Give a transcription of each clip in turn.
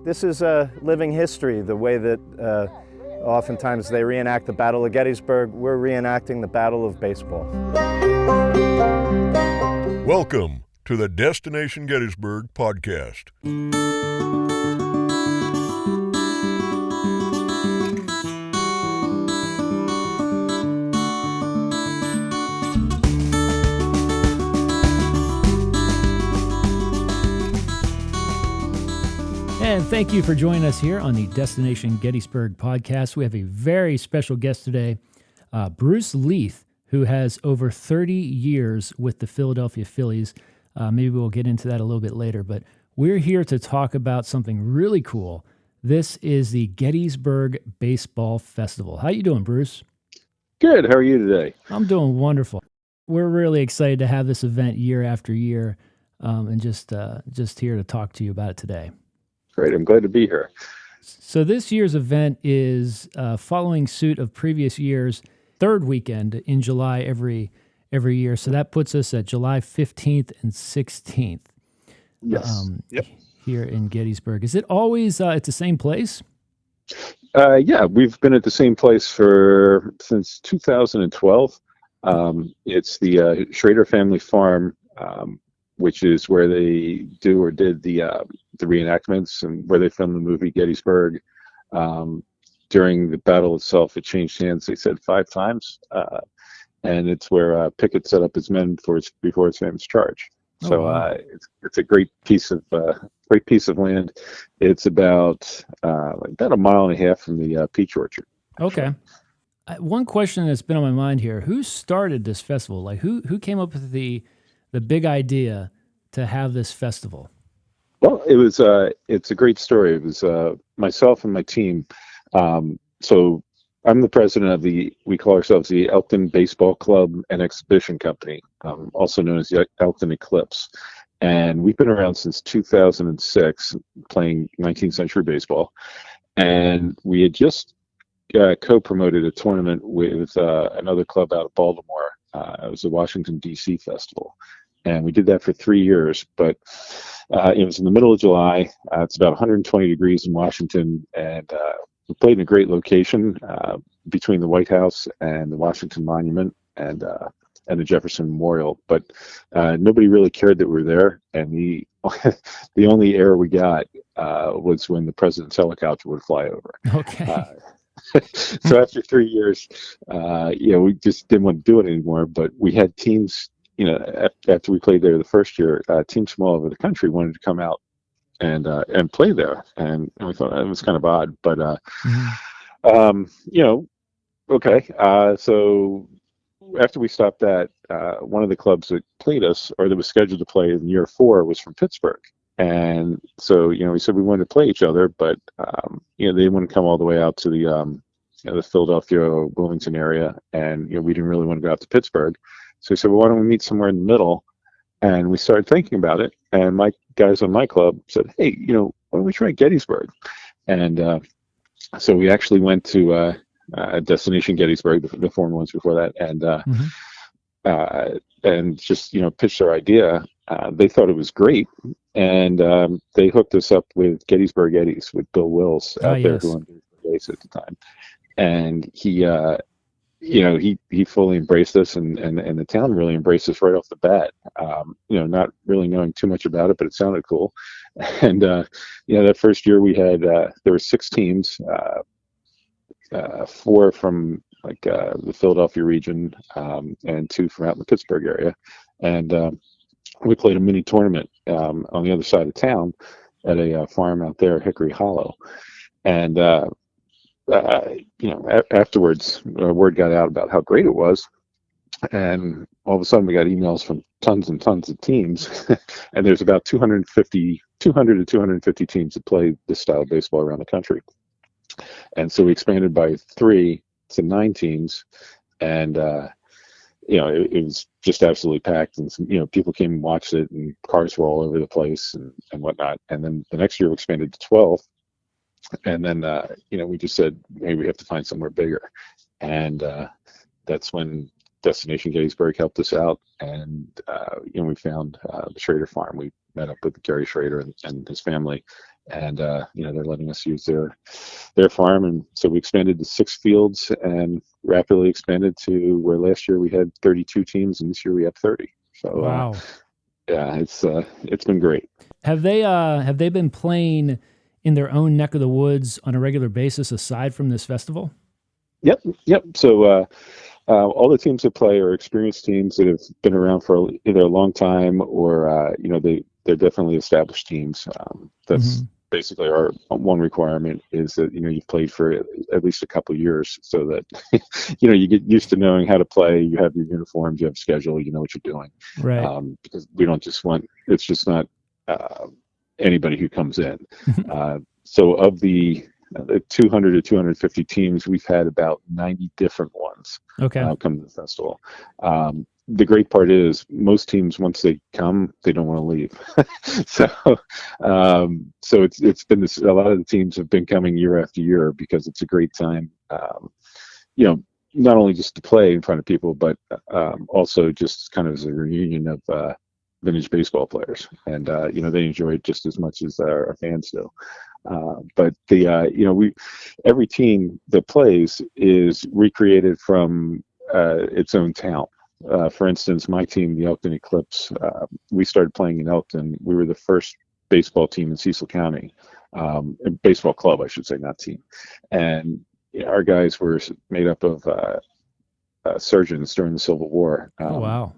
This is a living history, the way that oftentimes they reenact the Battle of Gettysburg. We're reenacting the Battle of Baseball. Welcome to the Destination Gettysburg podcast. And thank you for joining us here on the Destination Gettysburg podcast. We have a very special guest today, Bruce Leith, who has over 30 years with the Philadelphia Phillies. Maybe we'll get into that a little bit later, but we're here to talk about something really cool. This is the Gettysburg Baseball Festival. How you doing, Bruce? Good. How are you today? I'm doing wonderful. We're really excited to have this event year after year, and just here to talk to you about it today. Great. I'm glad to be here. So this year's event is following suit of previous years' third weekend in July every year. So that puts us at July 15th and 16th. Yes. Here in Gettysburg. Is it always at the same place? Yeah, we've been at the same place since 2012. It's the Schrader Family Farm, which is where they did the reenactments and where they filmed the movie Gettysburg. During the battle itself, it changed hands, they said 5 times. And it's where Pickett set up his men before his famous charge. So wow. It's a great piece of land. It's about a mile and a half from the peach orchard. Okay. One question that's been on my mind here: who started this festival? Like who came up with the big idea to have this festival? Well, it's a great story. It was myself and my team. So I'm the president of we call ourselves the Elkton Baseball Club and Exhibition Company, also known as the Elkton Eclipse. And we've been around since 2006 playing 19th century baseball. And we had just co-promoted a tournament with another club out of Baltimore. It was the Washington, D.C. Festival. And we did that for 3 years, but it was in the middle of July. It's about 120 degrees in Washington, and we played in a great location between the White House and the Washington Monument and the Jefferson Memorial. But nobody really cared that we were there, and the only air we got was when the president's helicopter would fly over. Okay. So after 3 years, we just didn't want to do it anymore. But we had teams. After we played there the first year, teams from all over the country wanted to come out and play there, and we thought it was kind of odd, but okay. So after we stopped that, one of the clubs that played us, or that was scheduled to play in year 4, was from Pittsburgh, and so we said we wanted to play each other, but they wouldn't come all the way out to the Philadelphia, Wilmington area, and we didn't really want to go out to Pittsburgh. So we said, well, why don't we meet somewhere in the middle? And we started thinking about it. And my guys on my club said, hey, why don't we try Gettysburg? And so we actually went to Destination Gettysburg, the former ones before that, and just pitched our idea. They thought it was great, and they hooked us up with Gettysburg Eddies with Bill Wills out there, who owned the base at the time, and he fully embraced us, and the town really embraced us right off the bat. Not really knowing too much about it, but it sounded cool. And that first year we had there were 6 teams, 4 from the Philadelphia region, and 2 from out in the Pittsburgh area, and we played a mini tournament on the other side of town at a farm out there, Hickory Hollow, and afterwards, word got out about how great it was, and all of a sudden we got emails from tons and tons of teams, and there's about 200 to 250 teams that play this style of baseball around the country, and so we expanded by 3 to 9 teams, and it was just absolutely packed, and people came and watched it, and cars were all over the place and whatnot, and then the next year we expanded to 12. And then, we just said, maybe we have to find somewhere bigger. And that's when Destination Gettysburg helped us out. And, we found the Schrader farm. We met up with Gary Schrader and his family and they're letting us use their farm, and so we expanded to 6 fields and rapidly expanded to where last year we had 32 teams, and this year we have 30. So Wow. yeah, it's been great. Have they been playing in their own neck of the woods on a regular basis aside from this festival? Yep. So all the teams that play are experienced teams that have been around for either a long time or they're definitely established teams. That's basically our one requirement is that you've played for at least a couple of years, so that you get used to knowing how to play. You have your uniforms, you have a schedule, you know what you're doing. Right. Because we don't just want, it's just not anybody who comes in. So of the 200 to 250 teams, we've had about 90 different ones come to the festival. The great part is most teams, once they come, they don't want to leave. So it's been this. A lot of the teams have been coming year after year because it's a great time. Not only just to play in front of people, but also just kind of as a reunion of vintage baseball players, and they enjoy it just as much as our fans do. But every team that plays is recreated from its own town. For instance, my team, the Elkton Eclipse, we started playing in Elkton. We were the first baseball team in Cecil County, baseball club, I should say, not team. And our guys were made up of surgeons during the Civil War. Oh, wow.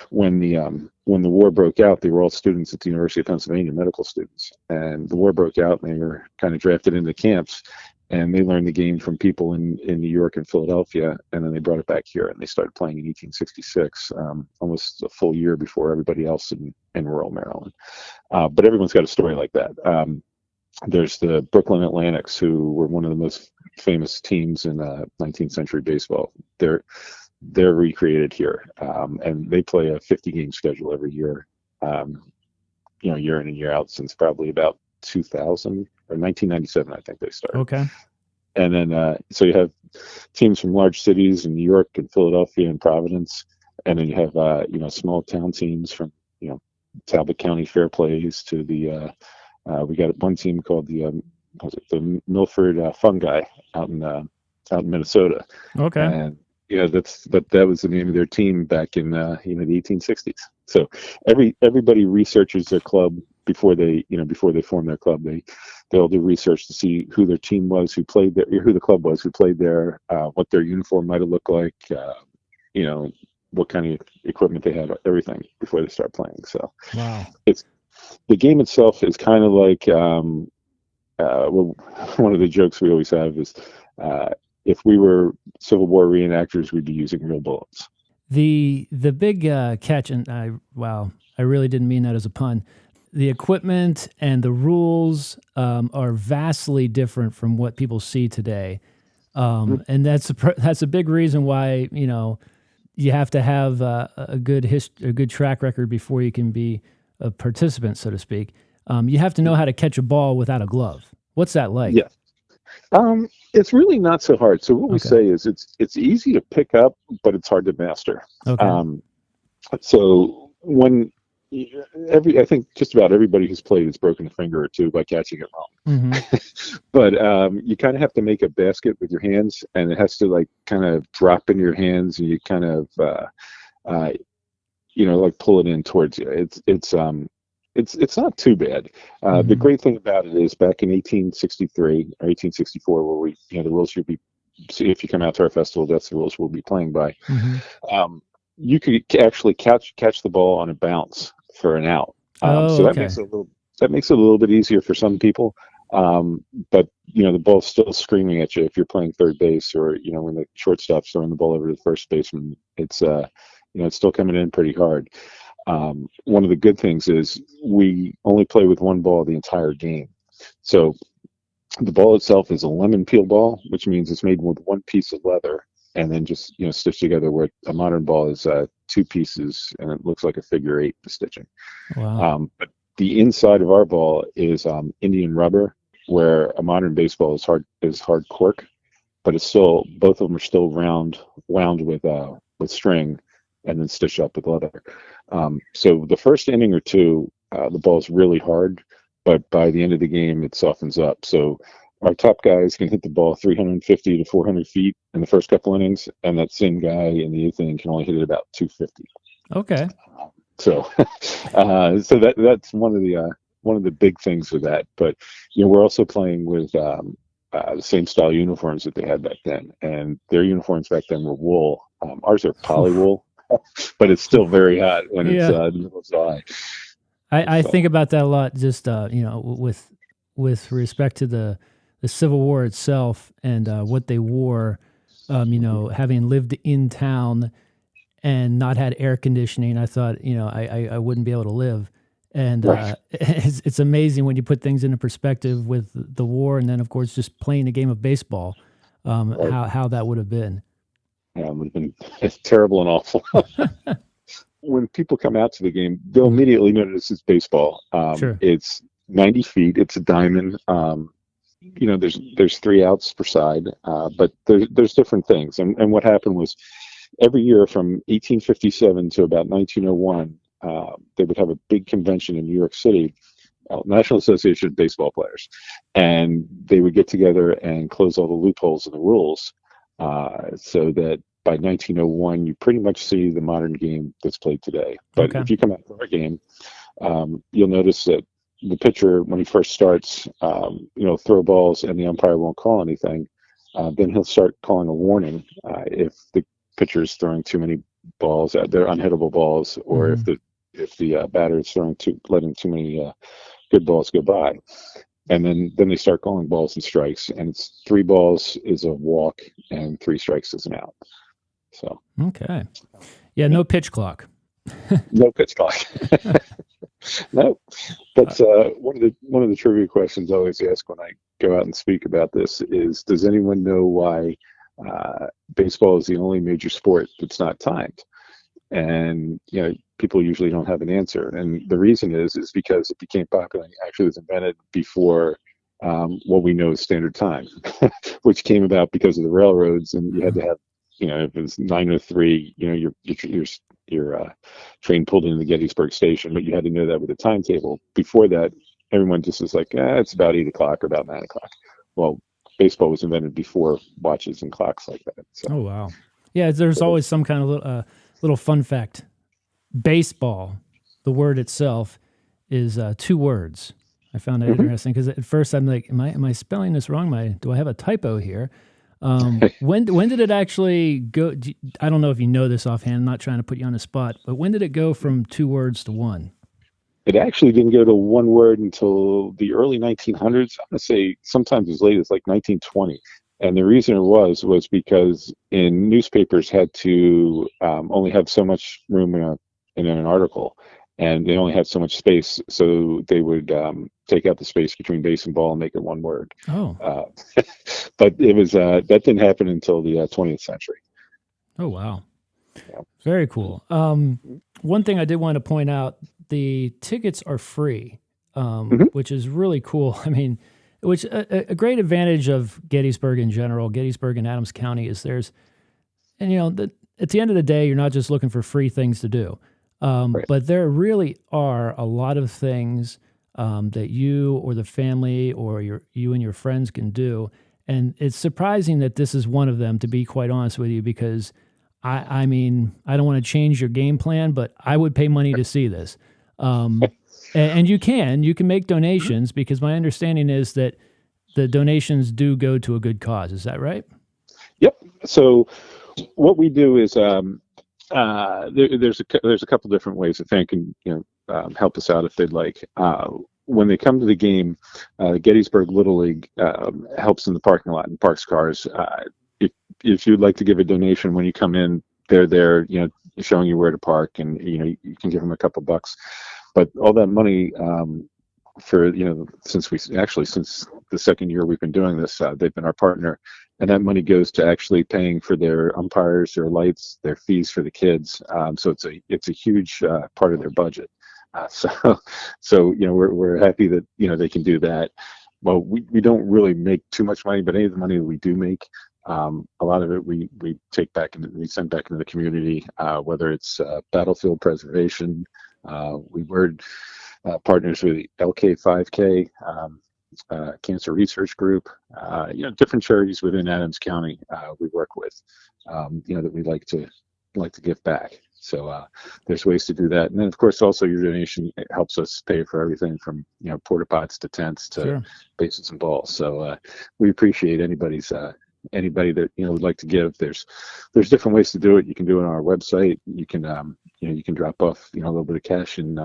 When the war broke out, they were all students at the University of Pennsylvania, medical students. And the war broke out, and they were kind of drafted into camps. And they learned the game from people in New York and Philadelphia, and then they brought it back here, and they started playing in 1866, almost a full year before everybody else in rural Maryland. But everyone's got a story like that. There's the Brooklyn Atlantics, who were one of the most famous teams in 19th century baseball. They're recreated here, and they play a 50-game schedule every year, year in and year out since probably about 2000 or 1997, I think they started. Okay. And then so you have teams from large cities in New York and Philadelphia and Providence, and then you have small town teams from Talbot County Fair Plays to the we got one team called the Milford Fungi out in Minnesota. Okay. And that was the name of their team back in the 1860s. So everybody researches their club before they form their club. They'll do research to see who their team was, who played there, who the club was, who played there, what their uniform might have looked like, what kind of equipment they had, everything before they start playing. So wow, it's the game itself is kind of like one of the jokes we always have is if we were Civil War reenactors, we'd be using real bullets. The big catch, and I really didn't mean that as a pun. The equipment and the rules are vastly different from what people see today, and that's a big reason why you have to have a good track record before you can be a participant, so to speak. You have to know how to catch a ball without a glove. What's that like? Yeah. It's really not so hard. So what we say is it's easy to pick up, but it's hard to master. Okay. So when I think just about everybody who's played has broken a finger or two by catching it wrong. Mm-hmm. But you kind of have to make a basket with your hands, and it has to kind of drop in your hands, and you kind of pull it in towards you. It's not too bad. Mm-hmm. The great thing about it is back in 1863 or 1864, where we the rules should be. If you come out to our festival, that's the rules we'll be playing by. Mm-hmm. You could actually catch the ball on a bounce for an out. So that makes it a little bit easier for some people. But the ball's still screaming at you if you're playing third base, or when the shortstop's throwing the ball over to the first baseman. It's it's still coming in pretty hard. One of the good things is we only play with one ball the entire game. So the ball itself is a lemon peel ball, which means it's made with one piece of leather and then just stitched together, where a modern ball is two pieces and it looks like a figure eight, the stitching. Wow. But the inside of our ball is Indian rubber, where a modern baseball is hard cork, but it's still, both of them are still wound with string and then stitched up with leather. So the first inning or two, the ball is really hard, but by the end of the game, it softens up. So our top guys can hit the ball 350 to 400 feet in the first couple innings, and that same guy in the eighth inning can only hit it about 250. Okay. So, so that's one of the big things with that. But we're also playing with the same style uniforms that they had back then, and their uniforms back then were wool. Ours are poly wool, but it's still very hot when it's Yeah. in the middle of July. I So, think about that a lot, just with respect to the Civil War itself and what they wore. Having lived in town and not had air conditioning, I thought I wouldn't be able to live. And right. it's amazing when you put things into perspective with the war, and then of course just playing a game of baseball, Right. how that would have been. Yeah, it would have been terrible and awful. When people come out to the game, they'll immediately notice it's baseball. Sure. It's 90 feet. It's a diamond. There's 3 outs per side, but there's different things. And what happened was every year from 1857 to about 1901, they would have a big convention in New York City, National Association of Baseball Players, and they would get together and close all the loopholes in the rules, so that by 1901, you pretty much see the modern game that's played today. But Okay. if you come out to our game, you'll notice that the pitcher, when he first starts, throw balls and the umpire won't call anything. Then he'll start calling a warning if the pitcher is throwing too many balls, they're unhittable balls, or Mm-hmm. if the batter is letting too many good balls go by. And then they start calling balls and strikes, and it's 3 balls is a walk and 3 strikes is an out. So Okay. Yeah, no pitch clock. no pitch clock. No, that's one of the trivia questions I always ask when I go out and speak about this is, does anyone know why baseball is the only major sport that's not timed? And people usually don't have an answer, and the reason is because it became popular. It actually was invented before what we know as standard time, which came about because of the railroads, and you had to have, if it was 9:03, your train pulled into the Gettysburg station, but you had to know that with a timetable. Before that, everyone just was like, it's about 8 o'clock or about 9 o'clock. Well, baseball was invented before watches and clocks like that. So. Oh, wow. Yeah, there's always some kind of little fun fact. Baseball, the word itself, is 2 words. I found that interesting because at first I'm like, am I spelling this wrong? Do I have a typo here? When did it actually go? I don't know if you know this offhand. I'm not trying to put you on the spot, but when did it go from 2 words to 1? It actually didn't go to 1 word until the early 1900s. I'm going to say sometimes as late as like 1920. And the reason it was because in newspapers had to only have so much room in an article, and they only had so much space, so they would take out the space between base and ball and make it 1 word. Oh. But it was that didn't happen until the 20th century. Oh, wow. Yeah. Very cool. One thing I did want to point out, the tickets are free, which is really cool. I mean, which a great advantage of Gettysburg in general, Gettysburg and Adams County, is at the end of the day, you're not just looking for free things to do. Right. But there really are a lot of things that you or the family or you and your friends can do. And it's surprising that this is one of them, to be quite honest with you, because I mean, I don't want to change your game plan, but I would pay money to see this. And you can make donations, because my understanding is that the donations do go to a good cause. Is that right? Yep. So what we do is there's a couple different ways that fans can help us out if they'd like. When they come to the game, Gettysburg Little League helps in the parking lot and parks cars. If you'd like to give a donation when you come in, they're there, showing you where to park, and you can give them a couple bucks. But all that money, for since the second year we've been doing this, they've been our partner, and that money goes to actually paying for their umpires, their lights, their fees for the kids. So it's a huge part of their budget. So we're happy that they can do that. Well, we don't really make too much money, but any of the money that we do make, a lot of it we take back and we send back into the community, whether it's battlefield preservation, We were partners with the LK5K Cancer Research Group, different charities within Adams County we work with, that we like to give back. So there's ways to do that, and then of course also your donation helps us pay for everything from porta pots to tents to Sure. bases and balls. So we appreciate anybody that would like to give. There's different ways to do it. You can do it on our website. You can you can drop off a little bit of cash in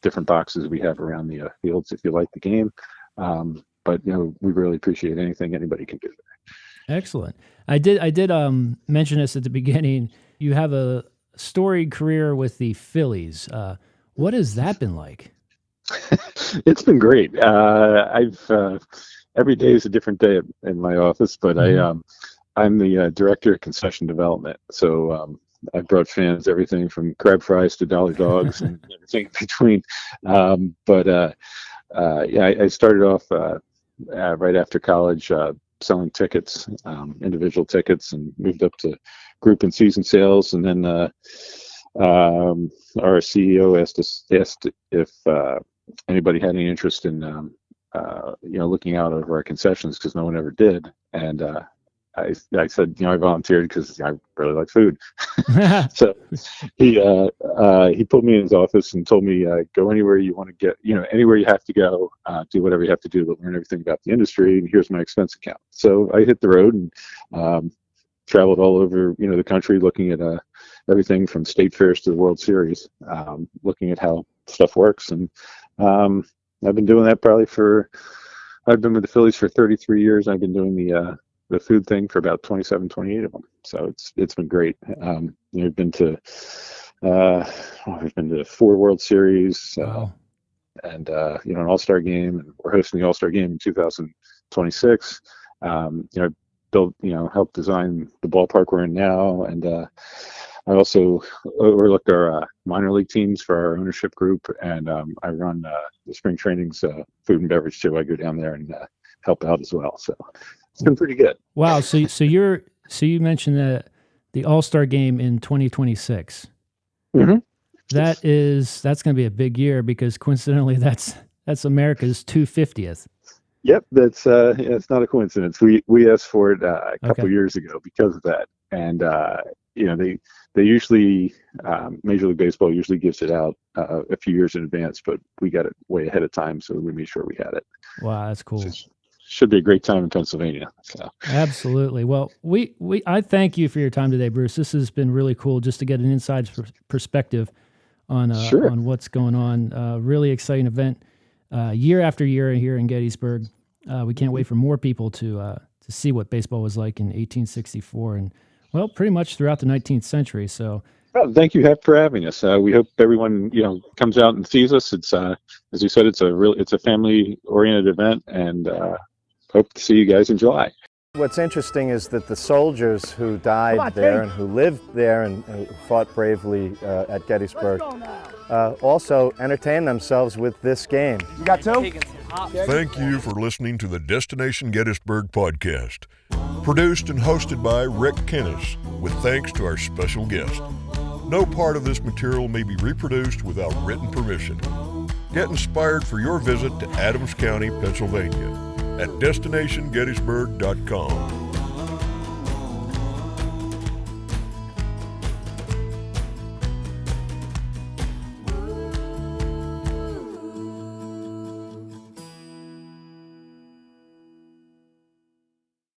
different boxes we have around the fields if you like the game. But we really appreciate anything anybody can do. Excellent. I did mention this at the beginning. You have a storied career with the Phillies. What has that been like? It's been great. Every day is a different day in my office, but I'm the director of concession development. So I brought fans everything from crab fries to dollar dogs and everything in between. I started off right after college selling tickets, individual tickets, and moved up to group and season sales. And then our CEO asked if anybody had any interest in looking out over our concessions, because no one ever did. And I said, I volunteered because I really like food. So he put me in his office and told me, go anywhere you want to get, anywhere you have to go, do whatever you have to do to learn everything about the industry. And here's my expense account. So I hit the road and traveled all over, the country, looking at everything from state fairs to the World Series, looking at how stuff works. And I've been doing that I've been with the Phillies for 33 years. I've been doing the food thing for about 27, 28 of them. So it's been great. We've been to 4 World Series, Wow. and an All-Star game, and we're hosting the All-Star game in 2026. Helped design the ballpark we're in now, and I also overlook our minor league teams for our ownership group, and I run the spring training's food and beverage too. I go down there and help out as well. So it's been pretty good. Wow. So you mentioned the All-Star game in 2026. Mm-hmm. That's going to be a big year, because coincidentally that's America's 250th. Yep, that's it's not a coincidence. We asked for it a couple years ago because of that, and they usually Major League Baseball usually gives it out a few years in advance, but we got it way ahead of time, so we made sure we had it. Wow, that's cool. Should be a great time in Pennsylvania. So. Absolutely. Well, I thank you for your time today, Bruce. This has been really cool, just to get an inside perspective on what's going on. Really exciting event, year after year here in Gettysburg. We can't wait for more people to see what baseball was like in 1864 and, well, pretty much throughout the 19th century. So. Well, thank you for having us. We hope everyone comes out and sees us. It's as you said, it's a family-oriented event, and hope to see you guys in July. What's interesting is that the soldiers who died there and who lived there and who fought bravely at Gettysburg also entertained themselves with this game. You got 2? Thank you for listening to the Destination Gettysburg podcast, produced and hosted by Rick Kennis, with thanks to our special guest. No part of this material may be reproduced without written permission. Get inspired for your visit to Adams County, Pennsylvania at destinationgettysburg.com.